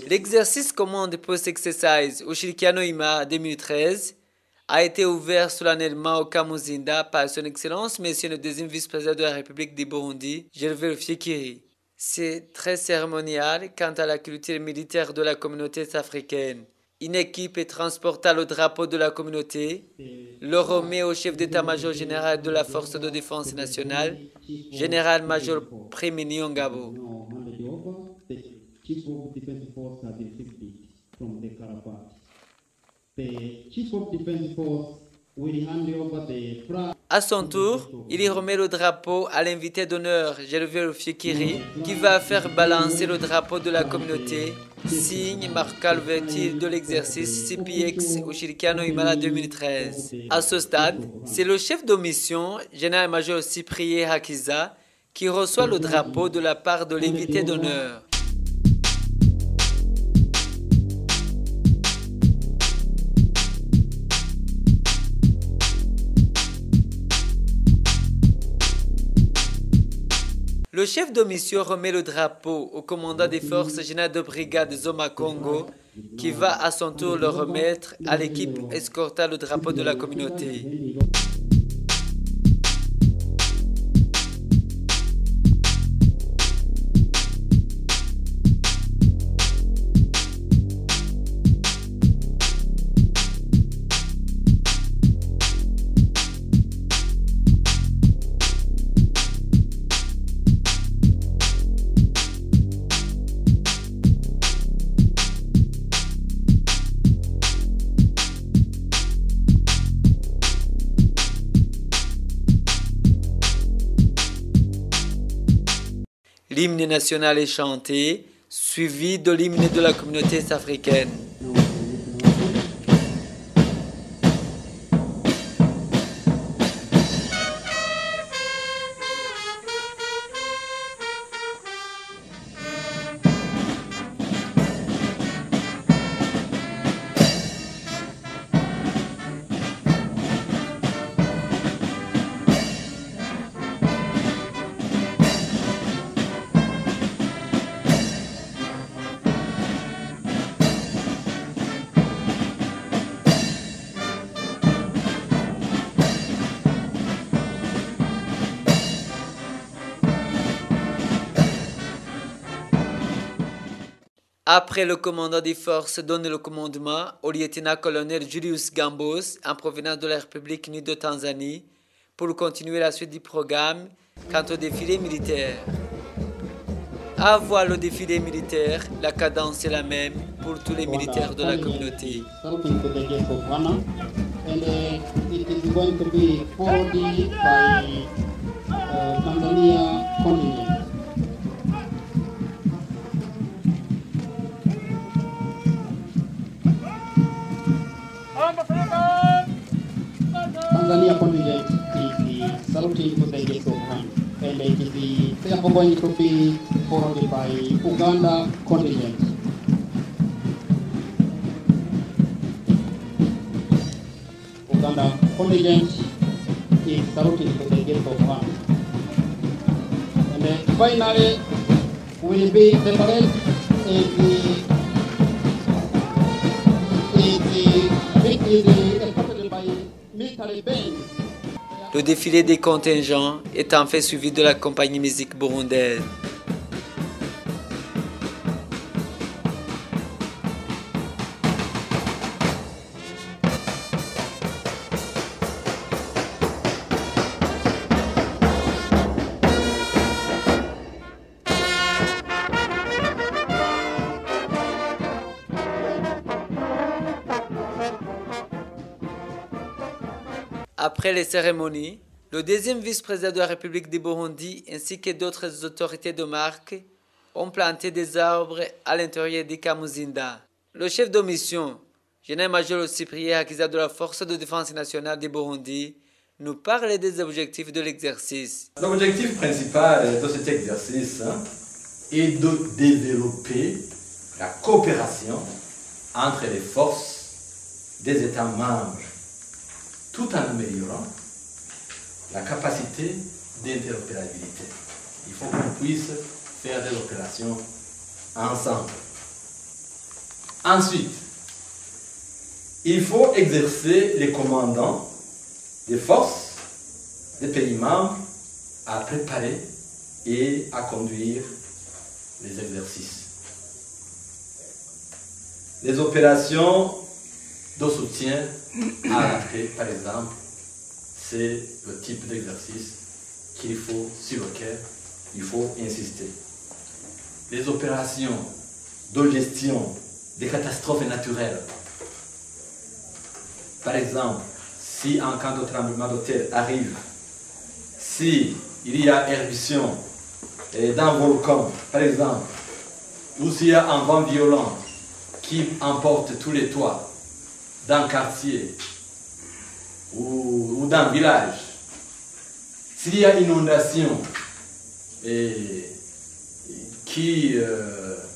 L'exercice Command Post Exercise Ushirikiano-Ima 2013 a été ouvert solennellement au Kamuzinda par son Excellence, Monsieur le deuxième vice-président de la République du Burundi, Gervais Rufyikiri. C'est très cérémonial quant à la culture militaire de la communauté africaine. Une équipe transporta le drapeau de la communauté, le remet au chef d'état-major général de la force de défense nationale, général-major Primi Niyongabo. À son tour, il remet le drapeau à l'invité d'honneur, Gervais Rufyikiri, qui va faire balancer le drapeau de la communauté, signe marquant l'ouverture de l'exercice CPX Ushirikiano-Ima 2013. À ce stade, c'est le chef de mission, général-major Cyprien Hakiza, qui reçoit le drapeau de la part de l'invité d'honneur. Le chef de mission remet le drapeau au commandant des forces générales de brigade Zoma Congo, qui va à son tour le remettre à l'équipe escortant le drapeau de la communauté. L'hymne national est chanté, suivi de l'hymne de la communauté africaine. Après, le commandant des forces donne le commandement au lieutenant-colonel Julius Gambos, en provenance de la République unie de Tanzanie, pour continuer la suite du programme quant au défilé militaire. À voir le défilé militaire, la cadence est la même pour tous les militaires de la communauté. Tanzania contingent is saluting to the gates of hand, and it is therefore going to be followed by Uganda contingent. Uganda contingent is saluting to the gates of hand, and then finally will be the parade Le défilé des contingents est en fait suivi de la compagnie musique burundaise. Après les cérémonies, le deuxième vice-président de la République du Burundi ainsi que d'autres autorités de marque ont planté des arbres à l'intérieur du Kamuzinda. Le chef de mission, général-major Cyprien Hakiza de la Force de défense nationale du Burundi, nous parle des objectifs de l'exercice. L'objectif principal de cet exercice est de développer la coopération entre les forces des États membres, tout en améliorant la capacité d'interopérabilité. Il faut qu'on puisse faire des opérations ensemble. Ensuite, il faut exercer les commandants des forces des pays membres à préparer et à conduire les exercices. Les opérations de soutien à l'entrée, par exemple, c'est le type d'exercice sur lequel il faut insister. Les opérations de gestion des catastrophes naturelles, par exemple, si un cas de tremblement de terre arrive, si il y a éruption d'un volcan, par exemple, ou s'il y a un vent violent qui emporte tous les toits d'un quartier ou d'un village, s'il y a inondation qui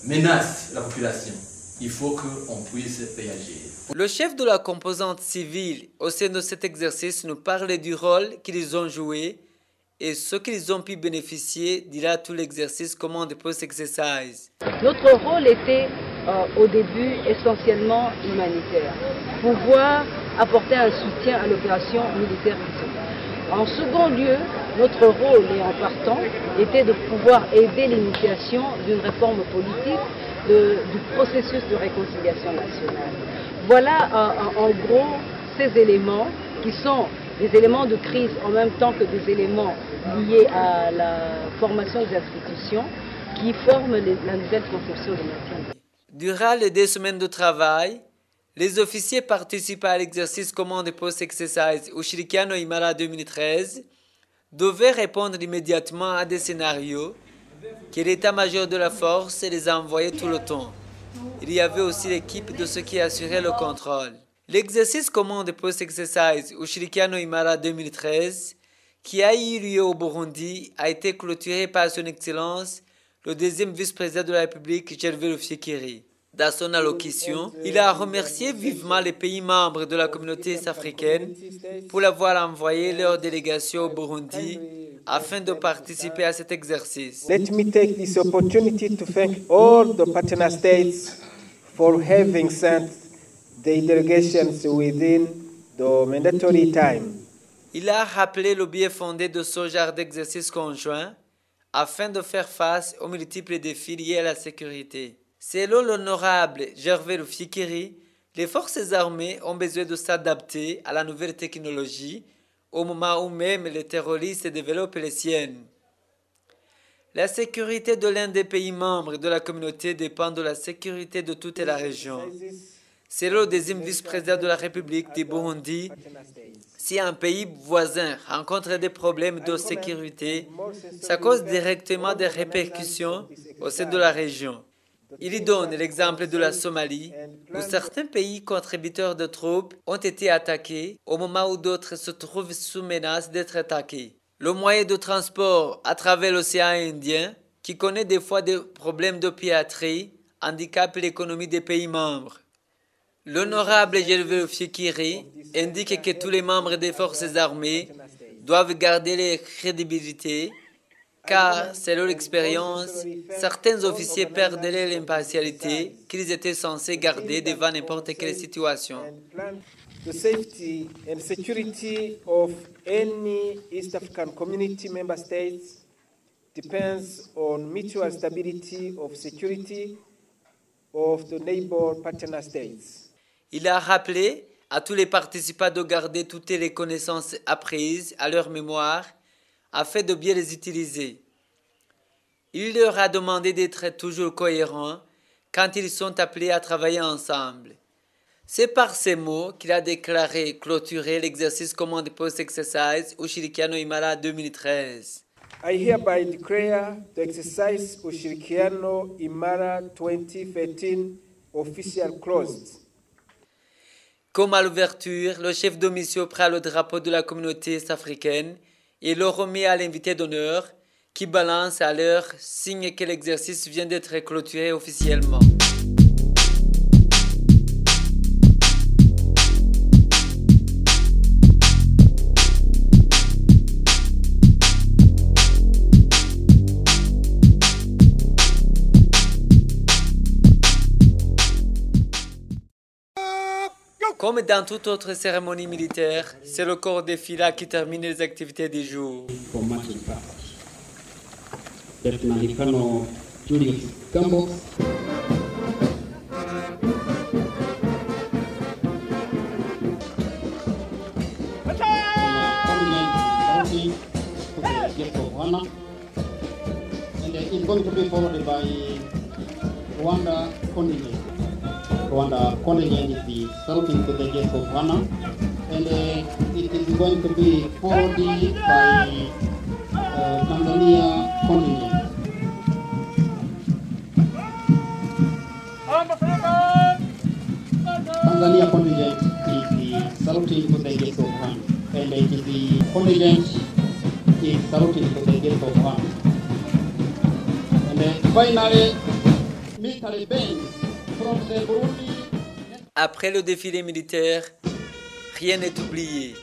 menace la population, il faut qu'on puisse réagir. Le chef de la composante civile au sein de cet exercice nous parle du rôle qu'ils ont joué et ce qu'ils ont pu bénéficier durant tout l'exercice Command Post Exercise. Notre rôle était au début essentiellement humanitaire, pouvoir apporter un soutien à l'opération militaire. En second lieu, notre rôle, et en partant, était de pouvoir aider l'initiation d'une réforme politique du processus de réconciliation nationale. Voilà en gros ces éléments qui sont des éléments de crise en même temps que des éléments liés à la formation des institutions qui forment la nouvelle conception de maintien. Durant les 2 semaines de travail, les officiers participant à l'exercice Command Post Exercise Ushirikiano Imara 2013 devaient répondre immédiatement à des scénarios que l'état-major de la force les a envoyés tout le temps. Il y avait aussi l'équipe de ceux qui assuraient le contrôle. L'exercice Command Post Exercise Ushirikiano Imara 2013, qui a eu lieu au Burundi, a été clôturé par son Excellence le 2e vice-président de la République, Gervais Rufyikiri. Dans son allocution, il a remercié vivement les pays membres de la communauté est-africaine pour avoir envoyé leur délégation au Burundi afin de participer à cet exercice. Let me take this opportunity to thank all the partner states for having sent their delegations within the mandatory time. Il a rappelé le bien fondé de ce genre d'exercice conjoint afin de faire face aux multiples défis liés à la sécurité. Selon l'honorable Gervais Rufyikiri, les forces armées ont besoin de s'adapter à la nouvelle technologie au moment où même les terroristes développent les siennes. La sécurité de l'un des pays membres de la communauté dépend de la sécurité de toute la région. Selon le 2e vice-président de la République du Burundi, si un pays voisin rencontre des problèmes de sécurité, ça cause directement des répercussions au sein de la région. Il donne l'exemple de la Somalie, où certains pays contributeurs de troupes ont été attaqués au moment où d'autres se trouvent sous menace d'être attaqués. Le moyen de transport à travers l'océan Indien, qui connaît des fois des problèmes de piraterie, handicape l'économie des pays membres. L'honorable Gervais Rufyikiri indique que tous les membres des forces armées doivent garder leur crédibilité, car, selon l'expérience, certains officiers perdaient l'impartialité qu'ils étaient censés garder devant n'importe quelle situation. The safety and security of any East African Community member states depends on mutual stability of security of the neighbor partner states. Il a rappelé à tous les participants de garder toutes les connaissances apprises à leur mémoire afin de bien les utiliser. Il leur a demandé d'être toujours cohérents quand ils sont appelés à travailler ensemble. C'est par ces mots qu'il a déclaré clôturer l'exercice Command Post Exercise Ushirikiano Imara 2013. I hereby declare the exercise Ushirikiano Imara 2013 officially closed. Comme à l'ouverture, le chef de mission prend le drapeau de la communauté est-africaine et le remet à l'invité d'honneur qui balance à l'heure, signe que l'exercice vient d'être clôturé officiellement. Comme dans toute autre cérémonie militaire, c'est le corps des filats qui termine les activités du jour. For marching purpose. Lieutenant Colonel Julius Gambo. And it's going to be followed by Rwanda contingent. Rwanda contingent is the saluting to the guests of honor, and it is going to be followed by Tanzania contingent. Tanzania contingent is the saluting to the guests of honor, and it is the contingent is saluting to the guests of honor. And finally, military band from the Burundi. Après le défilé militaire, rien n'est oublié.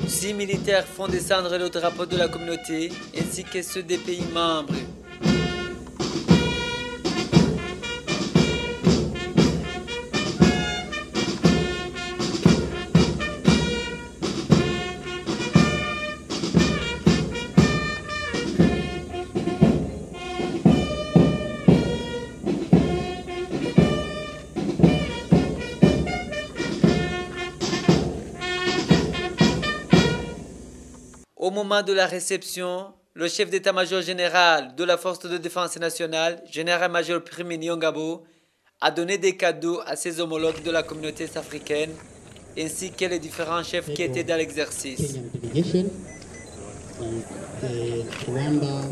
6 militaires font descendre le drapeau de la communauté ainsi que ceux des pays membres. Au moment de la réception, le chef d'état-major général de la force de défense nationale, général-major Primi Nyongabo, a donné des cadeaux à ses homologues de la communauté africaine ainsi que les différents chefs qui étaient dans l'exercice. Rwanda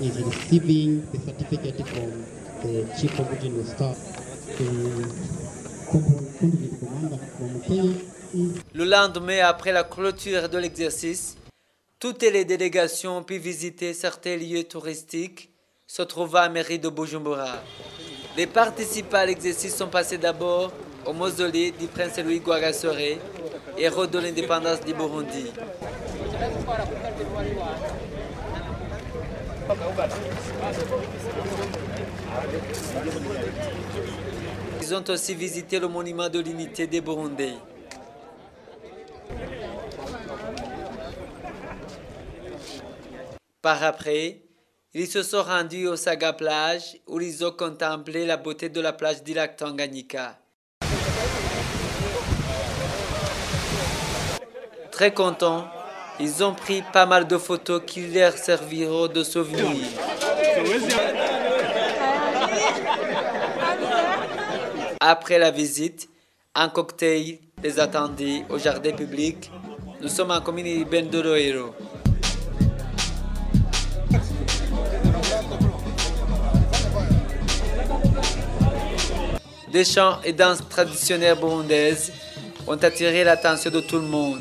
is receiving the certificate from the Chief of General Staff, the contingent commander from Kenya. Le lendemain, après la clôture de l'exercice, toutes les délégations ont pu visiter certains lieux touristiques se trouvant à la mairie de Bujumbura. Les participants à l'exercice sont passés d'abord au mausolée du prince Louis Rwagasore, héros de l'indépendance du Burundi. Ils ont aussi visité le monument de l'unité des Burundais. Par après, ils se sont rendus au Saga Plage où ils ont contemplé la beauté de la plage du lac Tanganyika. Très contents, ils ont pris pas mal de photos qui leur serviront de souvenirs. Après la visite, un cocktail les attendait au jardin public. Nous sommes en commune urbaine de Roero. Des chants et danses traditionnelles burundaises ont attiré l'attention de tout le monde.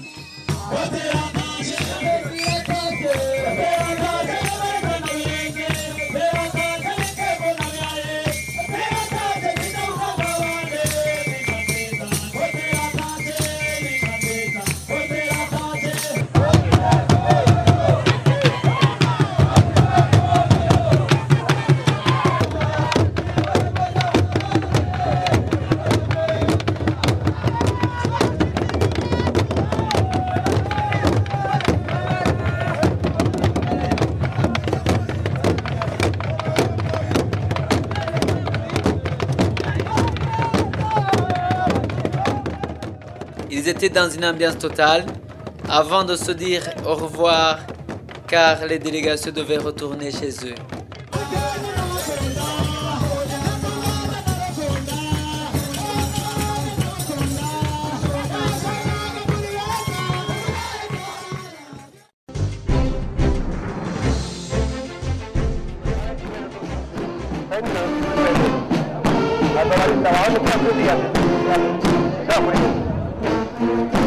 Ils étaient dans une ambiance totale avant de se dire au revoir car les délégations devaient retourner chez eux. Hasta la vista, vamos a